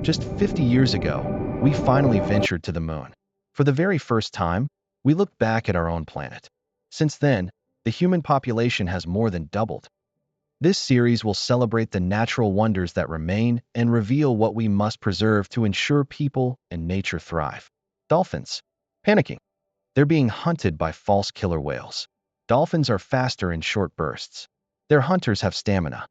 Just 50 years ago, we finally ventured to the moon. For the very first time, we looked back at our own planet. Since then, the human population has more than doubled. This series will celebrate the natural wonders that remain and reveal what we must preserve to ensure people and nature thrive. Dolphins. Panicking. They're being hunted by false killer whales. Dolphins are faster in short bursts. Their hunters have stamina.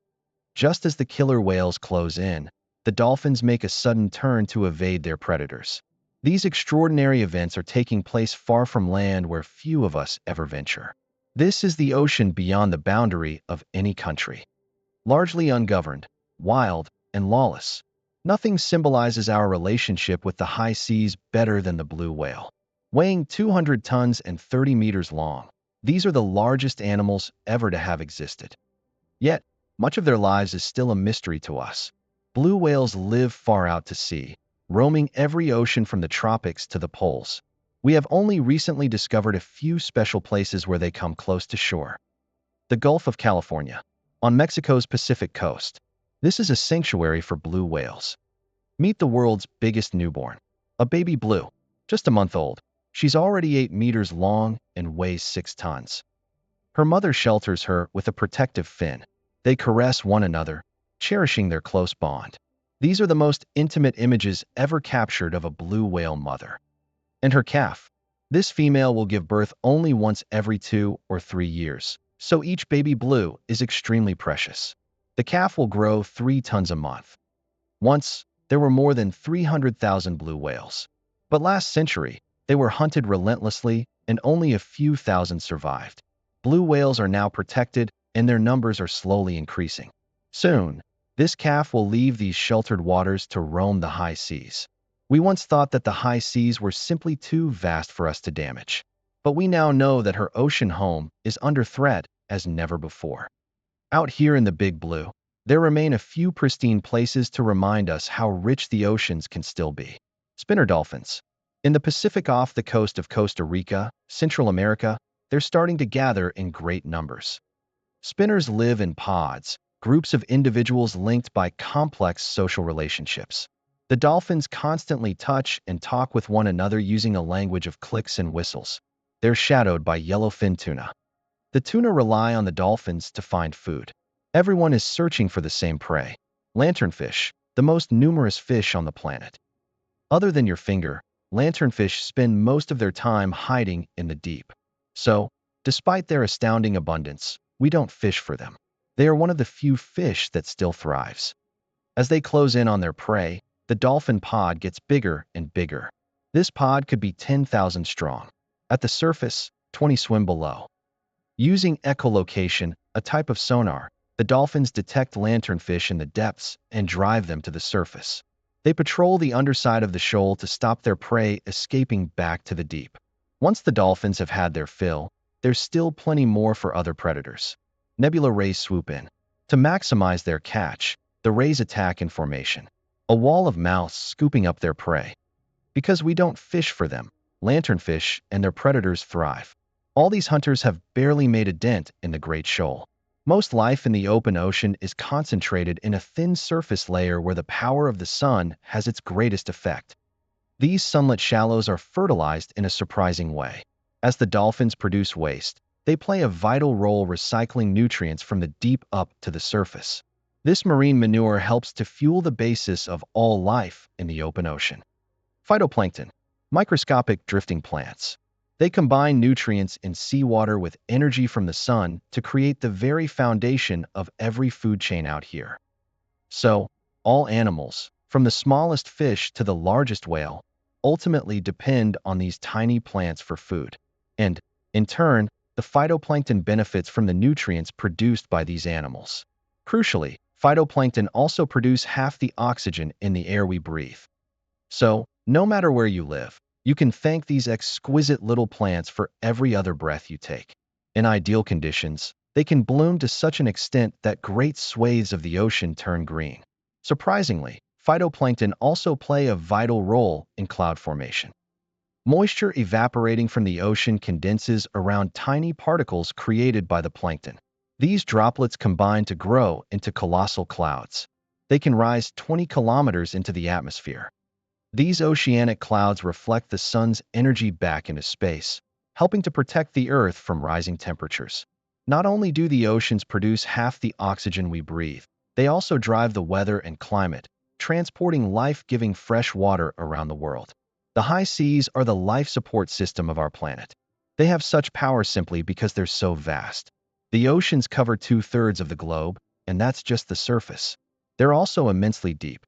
Just as the killer whales close in, the dolphins make a sudden turn to evade their predators. These extraordinary events are taking place far from land where few of us ever venture. This is the ocean beyond the boundary of any country. Largely ungoverned, wild, and lawless, nothing symbolizes our relationship with the high seas better than the blue whale. Weighing 200 tons and 30 meters long, these are the largest animals ever to have existed. Yet, much of their lives is still a mystery to us. Blue whales live far out to sea, roaming every ocean from the tropics to the poles. We have only recently discovered a few special places where they come close to shore. The Gulf of California, on Mexico's Pacific coast. This is a sanctuary for blue whales. Meet the world's biggest newborn, a baby blue, just a month old. She's already 8 meters long and weighs 6 tons. Her mother shelters her with a protective fin. They caress one another, cherishing their close bond. These are the most intimate images ever captured of a blue whale mother. And her calf. This female will give birth only once every 2 or 3 years, so each baby blue is extremely precious. The calf will grow 3 tons a month. Once, there were more than 300,000 blue whales. But last century, they were hunted relentlessly and only a few thousand survived. Blue whales are now protected and their numbers are slowly increasing. Soon, this calf will leave these sheltered waters to roam the high seas. We once thought that the high seas were simply too vast for us to damage. But we now know that her ocean home is under threat as never before. Out here in the big blue, there remain a few pristine places to remind us how rich the oceans can still be. Spinner dolphins. In the Pacific off the coast of Costa Rica, Central America, they're starting to gather in great numbers. Spinners live in pods, groups of individuals linked by complex social relationships. The dolphins constantly touch and talk with one another using a language of clicks and whistles. They're shadowed by yellowfin tuna. The tuna rely on the dolphins to find food. Everyone is searching for the same prey. Lanternfish, the most numerous fish on the planet. Other than your finger, lanternfish spend most of their time hiding in the deep. So, despite their astounding abundance, we don't fish for them. They are one of the few fish that still thrives. As they close in on their prey, the dolphin pod gets bigger and bigger. This pod could be 10,000 strong. At the surface, 20 swim below. Using echolocation, a type of sonar, the dolphins detect lanternfish in the depths and drive them to the surface. They patrol the underside of the shoal to stop their prey escaping back to the deep. Once the dolphins have had their fill, there's still plenty more for other predators. Nebula rays swoop in. To maximize their catch, the rays attack in formation. A wall of mouths scooping up their prey. Because we don't fish for them, lanternfish and their predators thrive. All these hunters have barely made a dent in the Great Shoal. Most life in the open ocean is concentrated in a thin surface layer where the power of the sun has its greatest effect. These sunlit shallows are fertilized in a surprising way. As the dolphins produce waste, they play a vital role recycling nutrients from the deep up to the surface. This marine manure helps to fuel the basis of all life in the open ocean. Phytoplankton, microscopic drifting plants. They combine nutrients in seawater with energy from the sun to create the very foundation of every food chain out here. So, all animals, from the smallest fish to the largest whale, ultimately depend on these tiny plants for food. And, in turn, the phytoplankton benefits from the nutrients produced by these animals. Crucially, phytoplankton also produce half the oxygen in the air we breathe. So, no matter where you live, you can thank these exquisite little plants for every other breath you take. In ideal conditions, they can bloom to such an extent that great swathes of the ocean turn green. Surprisingly, phytoplankton also play a vital role in cloud formation. Moisture evaporating from the ocean condenses around tiny particles created by the plankton. These droplets combine to grow into colossal clouds. They can rise 20 kilometers into the atmosphere. These oceanic clouds reflect the sun's energy back into space, helping to protect the Earth from rising temperatures. Not only do the oceans produce half the oxygen we breathe, they also drive the weather and climate, transporting life-giving fresh water around the world. The high seas are the life support system of our planet. They have such power simply because they're so vast. The oceans cover two-thirds of the globe, and that's just the surface. They're also immensely deep.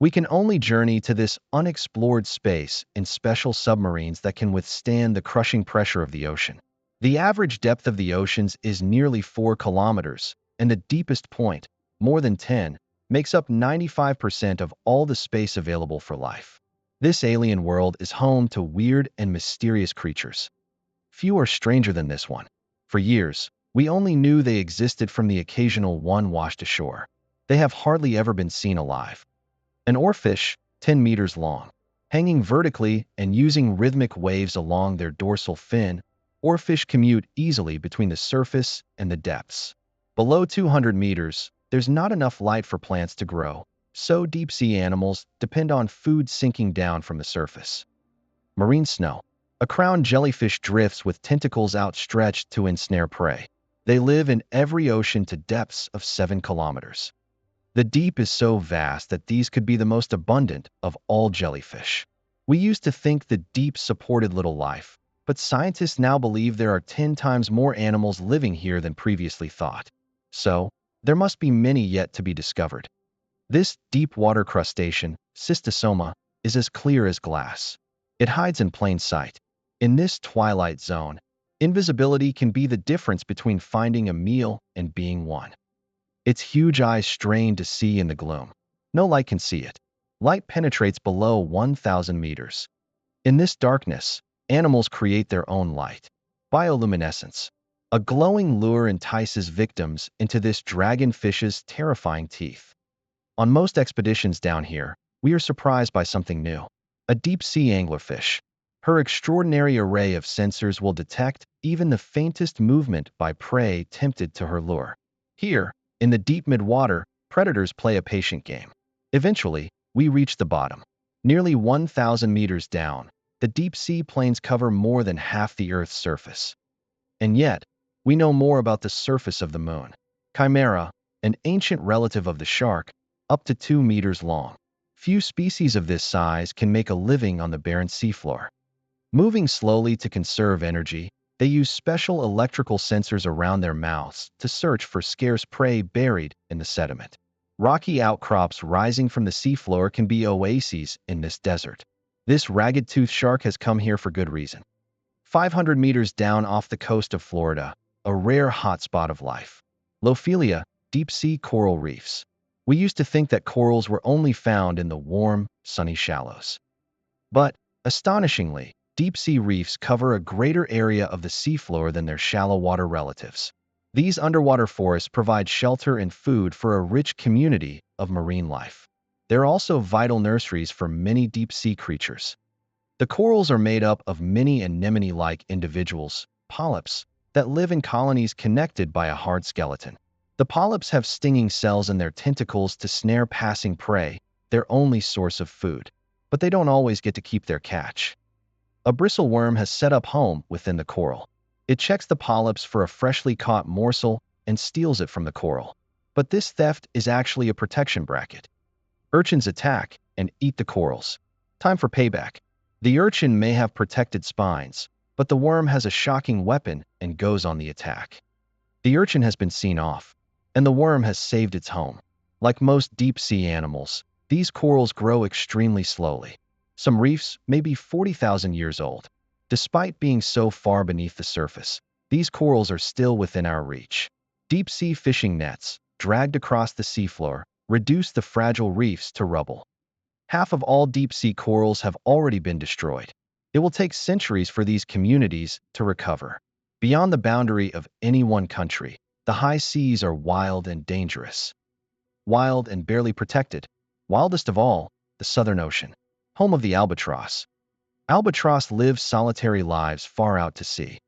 We can only journey to this unexplored space in special submarines that can withstand the crushing pressure of the ocean. The average depth of the oceans is nearly 4 kilometers, and the deepest point, more than 10, makes up 95% of all the space available for life. This alien world is home to weird and mysterious creatures. Few are stranger than this one. For years, we only knew they existed from the occasional one washed ashore. They have hardly ever been seen alive. An oarfish, 10 meters long, hanging vertically and using rhythmic waves along their dorsal fin, oarfish commute easily between the surface and the depths. Below 200 meters, there's not enough light for plants to grow, so deep-sea animals depend on food sinking down from the surface. Marine snow. A crowned jellyfish drifts with tentacles outstretched to ensnare prey. They live in every ocean to depths of 7 kilometers. The deep is so vast that these could be the most abundant of all jellyfish. We used to think the deep supported little life, but scientists now believe there are 10 times more animals living here than previously thought. So, there must be many yet to be discovered. This deep water crustacean, Cystosoma, is as clear as glass. It hides in plain sight. In this twilight zone, invisibility can be the difference between finding a meal and being one. Its huge eyes strain to see in the gloom. No light can see it. Light penetrates below 1,000 meters. In this darkness, animals create their own light. Bioluminescence. A glowing lure entices victims into this dragonfish's terrifying teeth. On most expeditions down here, we are surprised by something new. A deep-sea anglerfish. Her extraordinary array of sensors will detect even the faintest movement by prey tempted to her lure. Here, in the deep midwater, predators play a patient game. Eventually, we reach the bottom. Nearly 1,000 meters down, the deep-sea plains cover more than half the Earth's surface. And yet, we know more about the surface of the moon. Chimera, an ancient relative of the shark, up to 2 meters long. Few species of this size can make a living on the barren seafloor. Moving slowly to conserve energy, they use special electrical sensors around their mouths to search for scarce prey buried in the sediment. Rocky outcrops rising from the seafloor can be oases in this desert. This ragged-toothed shark has come here for good reason. 500 meters down off the coast of Florida, a rare hotspot of life. Lophelia, deep-sea coral reefs. We used to think that corals were only found in the warm, sunny shallows. But, astonishingly, deep-sea reefs cover a greater area of the seafloor than their shallow water relatives. These underwater forests provide shelter and food for a rich community of marine life. They're also vital nurseries for many deep-sea creatures. The corals are made up of many anemone-like individuals, polyps, that live in colonies connected by a hard skeleton. The polyps have stinging cells in their tentacles to snare passing prey, their only source of food. But they don't always get to keep their catch. A bristleworm has set up home within the coral. It checks the polyps for a freshly caught morsel and steals it from the coral. But this theft is actually a protection bracket. Urchins attack and eat the corals. Time for payback. The urchin may have protected spines, but the worm has a shocking weapon and goes on the attack. The urchin has been seen off, and the worm has saved its home. Like most deep-sea animals, these corals grow extremely slowly. Some reefs may be 40,000 years old. Despite being so far beneath the surface, these corals are still within our reach. Deep-sea fishing nets, dragged across the seafloor, reduce the fragile reefs to rubble. Half of all deep-sea corals have already been destroyed. It will take centuries for these communities to recover. Beyond the boundary of any one country, the high seas are wild and dangerous. Wild and barely protected. Wildest of all, the Southern Ocean, home of the albatross. Albatross live solitary lives far out to sea.